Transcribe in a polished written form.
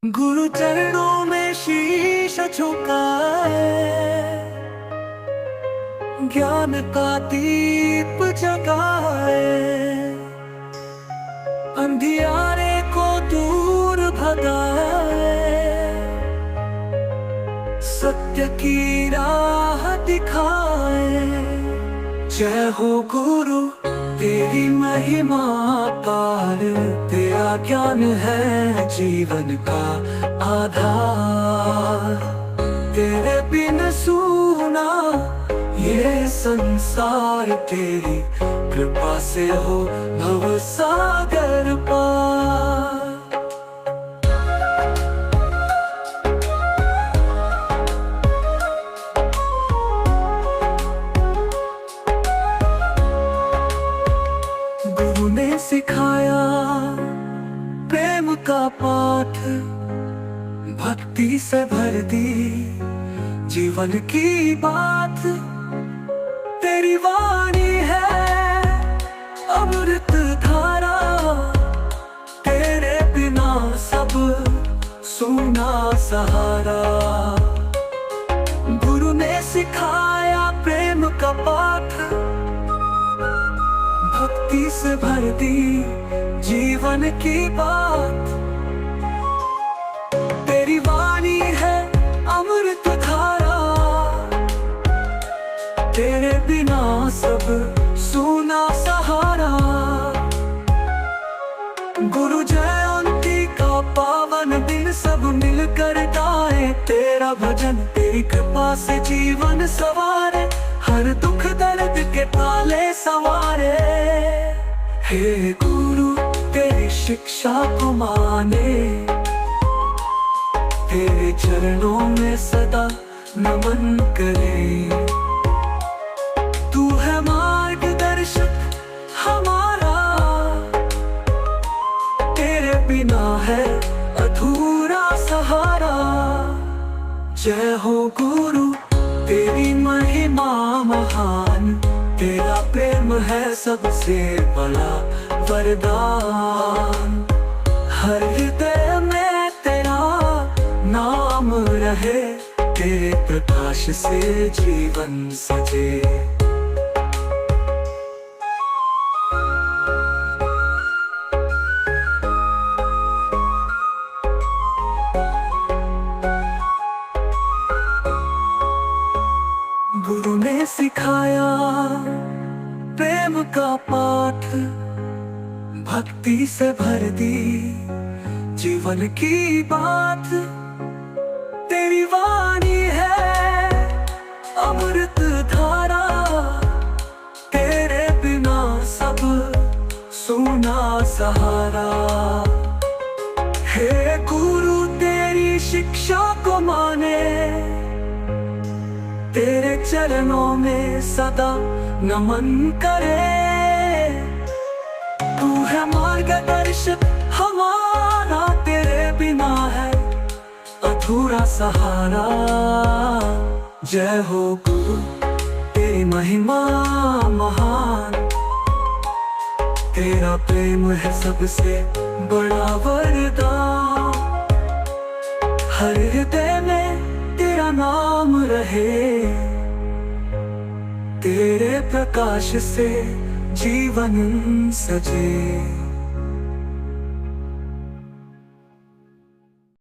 गुरु चरणों में शीश झुकाए, ज्ञान का दीप जगाए, अंधियारे को दूर भगाए, सत्य की राह दिखाए। जय हो गुरु तेरी महिमा पार, तेरा ज्ञान है जीवन का आधार। तेरे बिन सूना ये संसार, तेरी कृपा से हो भव सागर पार। गुरु ने सिखाया प्रेम का पाठ, भक्ति से भर दी जीवन की बात। तेरी वाणी है अमृत धारा, तेरे बिना सब सूना सहारा। गुरु ने सिखाया प्रेम का पाठ, भक्ति से भर दी जीवन की बात। तेरी वाणी है अमृत धारा, तेरे बिना सब सूना सहारा। गुरु जयंती का पावन दिन सब मिलकर गाए, तेरा भजन तेरी कृपा से जीवन सवारे, हर दुख दर्द के ताले सवारे। हे गुरु तेरी शिक्षा को माने, तेरे चरणों में सदा नमन करे। तू है मार्गदर्शक हमारा, तेरे बिना है अधूरा सहारा। जय हो गुरु तेरी महिमा महान, तेरा प्रेम है सबसे बड़ा वरदान। हर हृदय में तेरा नाम रहे, तेरे प्रकाश से जीवन सजे। गुरु ने सिखाया प्रेम का पाठ, भक्ति से भर दी जीवन की बात। तेरी वाणी है अमृत धारा, तेरे बिना सब सूना सहारा। हे गुरु तेरी शिक्षा को माने, तेरे चरणों में सदा नमन करे। तू है मार्गदर्शक हमारा, तेरे बिना है अधूरा सहारा। जय हो गुरु तेरी महिमा महान, तेरा प्रेम है सबसे बड़ा वरदान। हर हृदय में तेरा नाम रहे, तेरे प्रकाश से जीवन सजे।